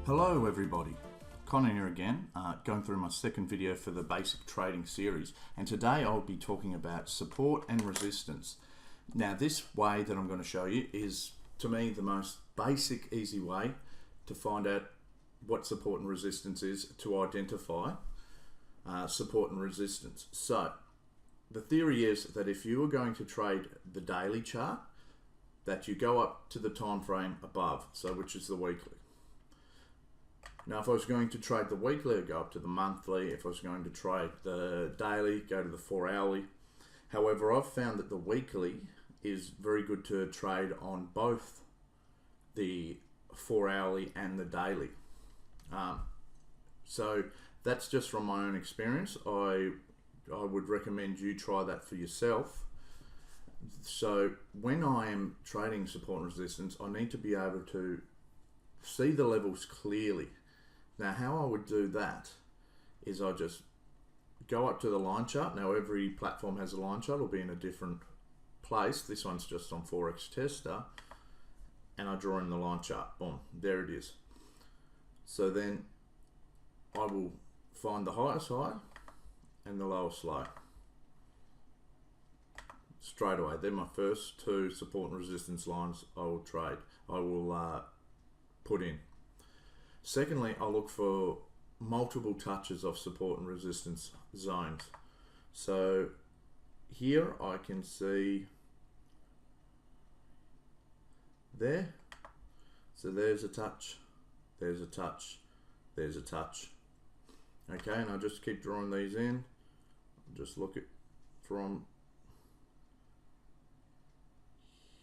Hello everybody, Connor here again, going through my second video for the basic trading series, and today I'll be talking about support and resistance. Now this way that I'm going to show you is, to me, the most basic, easy way to find out what support and resistance is, to identify support and resistance. So the theory is that if you are going to trade the daily chart, that you go up to the time frame above, so which is the weekly. Now, if I was going to trade the weekly, I'd go up to the monthly. If I was going to trade the daily, go to the 4 hourly. However, I've found that the weekly is very good to trade on both the 4 hourly and the daily. So that's just from my own experience. I would recommend you try that for yourself. So when I am trading support and resistance, I need to be able to see the levels clearly. Now, how I would do that is I just go up to the line chart. Now, every platform has a line chart. It'll be in a different place. This one's just on Forex Tester. And I draw in the line chart. Boom, there it is. So then I will find the highest high and the lowest low. Straight away. They're my first two support and resistance lines I will trade. I will put in. Secondly, I'll look for multiple touches of support and resistance zones. So here I can see there. So there's a touch, there's a touch, there's a touch. Okay, and I just keep drawing these in. Just look at from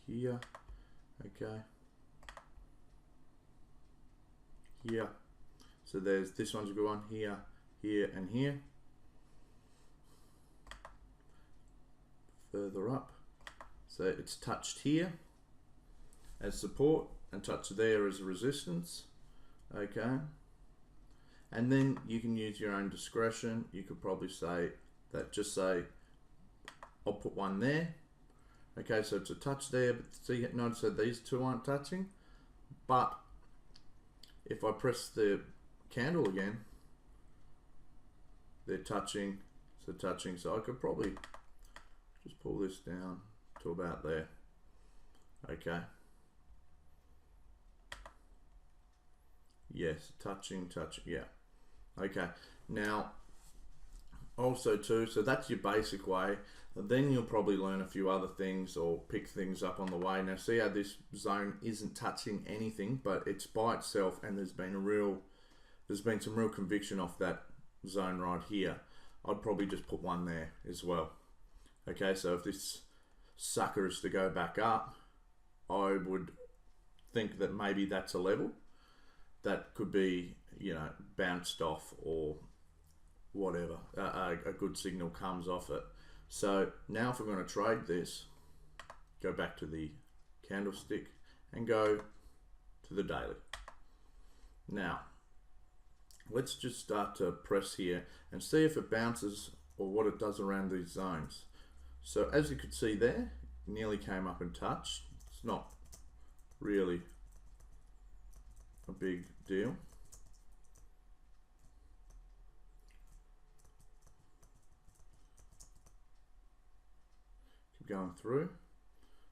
here. Okay. Here, so there's this one's a good one, here, here, and here. Further up, so it's touched here as support and touched there as a resistance. Okay, and then you can use your own discretion. You could probably say that, just say I'll put one there. Okay, so it's a touch there, but see, notice that these two aren't touching, but if I press the candle again, they're touching, so I could probably just pull this down to about there. Okay. Yes, touching, yeah. Okay, now also too, so that's your basic way. Then you'll probably learn a few other things or pick things up on the way. Now see how this zone isn't touching anything, but it's by itself, and there's been some real conviction off that zone right here. I'd probably just put one there as well. Okay, so if this sucker is to go back up, I would think that maybe that's a level that could be, you know, bounced off or whatever. A good signal comes off it. So now if we're going to trade this, go back to the candlestick and go to the daily. Now let's just start to press here and see if it bounces or what it does around these zones. So as you could see there, it nearly came up and touched. It's not really a big deal. Going through,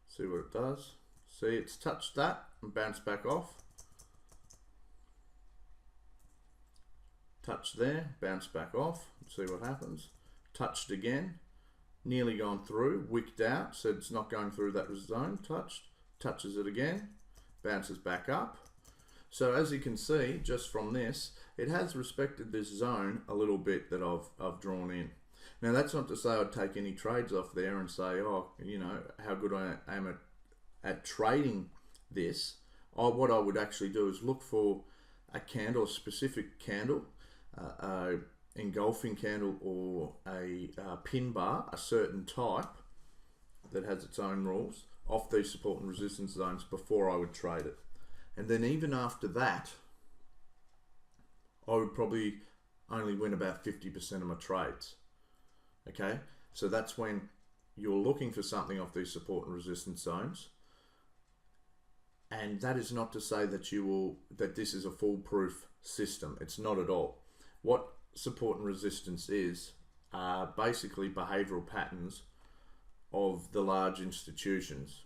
see what it does. See, it's touched that and bounced back off. Touched there, bounced back off. See what happens. Touched again, nearly gone through, wicked out, so it's not going through that zone. Touched, touches it again, bounces back up. So as you can see, just from this, it has respected this zone a little bit that I've drawn in. Now that's not to say I'd take any trades off there and say, oh, you know, how good I am at trading this. What I would actually do is look for a candle, a specific candle, engulfing candle, or a pin bar, a certain type that has its own rules, off these support and resistance zones before I would trade it. And then even after that, I would probably only win about 50% of my trades. Okay, so that's when you're looking for something off these support and resistance zones. And that is not to say that this is a foolproof system. It's not at all. What support and resistance is are basically behavioral patterns of the large institutions,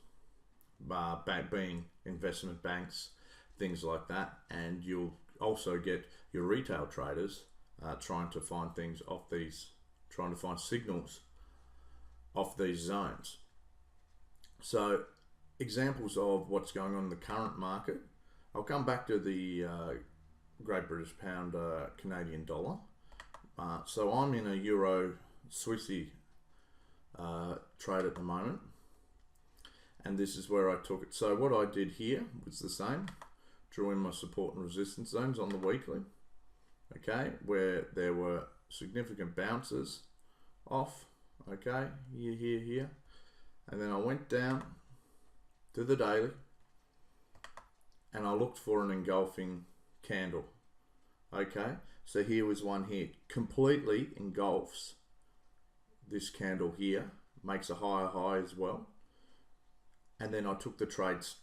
being investment banks, things like that. And you'll also get your retail traders trying to find signals off these zones. So examples of what's going on in the current market. I'll come back to the Great British Pound, Canadian dollar. So I'm in a Euro Swissy trade at the moment, and this is where I took it. So what I did here was the same. Drew in my support and resistance zones on the weekly, okay, where there were significant bounces off, okay, here, and then I went down to the daily and I looked for an engulfing candle, okay. So here was one here, completely engulfs this candle here, makes a higher high as well, and then I took the trades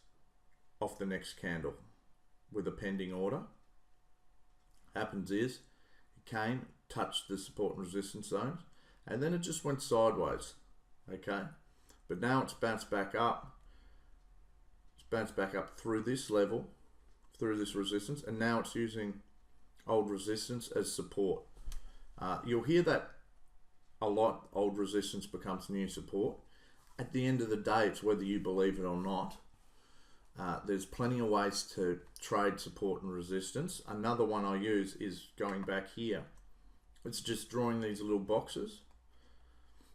off the next candle with a pending order. Happens is, it came, touched the support and resistance zones, and then it just went sideways, okay? But now it's bounced back up. It's bounced back up through this level, through this resistance, and now it's using old resistance as support. You'll hear that a lot, old resistance becomes new support. At the end of the day, it's whether you believe it or not. There's plenty of ways to trade support and resistance. Another one I use is going back here. It's just drawing these little boxes.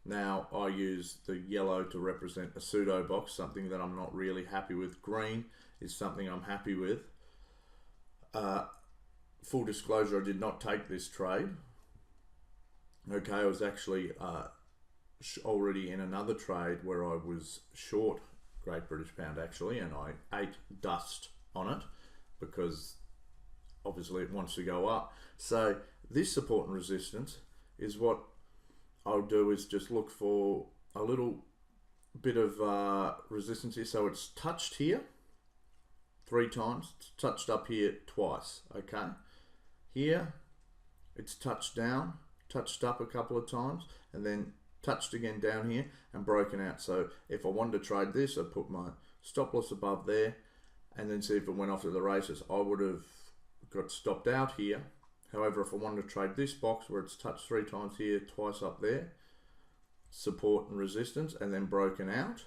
Now I use the yellow to represent a pseudo box, something that I'm not really happy with. Green is something I'm happy with. Full disclosure, I did not take this trade. Okay, I was actually already in another trade where I was short Great British Pound actually, and I ate dust on it because obviously it wants to go up. So this support and resistance is what I'll do, is just look for a little bit of resistance here. So it's touched here 3 times, it's touched up here twice, okay. Here it's touched down, touched up a couple of times, and then touched again down here and broken out. So if I wanted to trade this, I'd put my stop loss above there and then see if it went off to the races. I would have got stopped out here. However, if I wanted to trade this box where it's touched 3 times here, twice up there, support and resistance, and then broken out,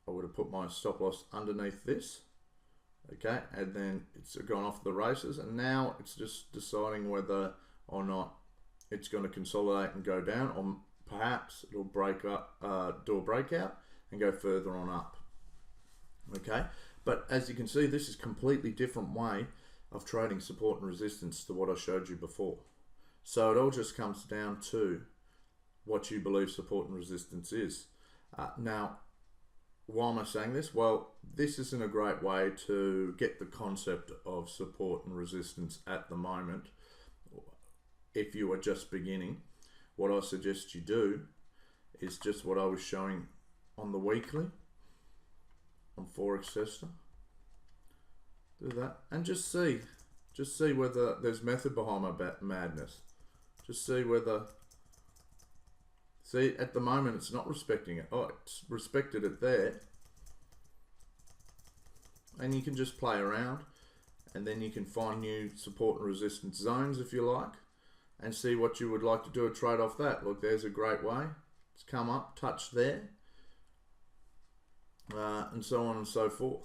I would have put my stop loss underneath this, okay, and then it's gone off the races, and now it's just deciding whether or not it's going to consolidate and go down, or perhaps it'll break up, do a breakout and go further on up, okay. But as you can see, this is a completely different way of trading support and resistance to what I showed you before. So it all just comes down to what you believe support and resistance is. Now, why am I saying this? Well, this isn't a great way to get the concept of support and resistance at the moment. If you are just beginning, what I suggest you do is just what I was showing on the weekly on Forex Tester. Do that and just see whether there's method behind my madness. Just see whether, see, at the moment it's not respecting it. Oh, it's respected it there, and you can just play around, and then you can find new support and resistance zones if you like, and see what you would like to do a trade off that. Look, there's a great way. It's come up, touched there, and so on and so forth.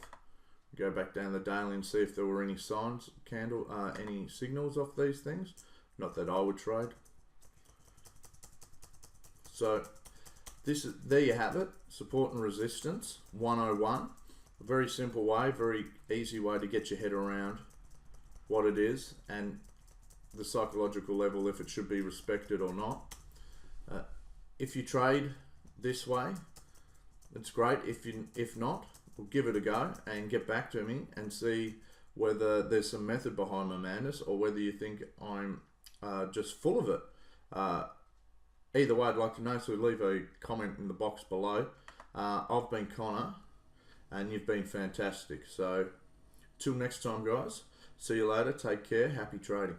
Go back down the daily and see if there were any signs, any signals off these things. Not that I would trade. So there you have it, support and resistance 101. A very simple way, very easy way to get your head around what it is and the psychological level, if it should be respected or not. If you trade this way, it's great. If not, we'll give it a go and get back to me and see whether there's some method behind my madness or whether you think I'm just full of it. Either way, I'd like to know, so leave a comment in the box below. I've been Connor, and you've been fantastic. So till next time, guys, see you later, take care, happy trading.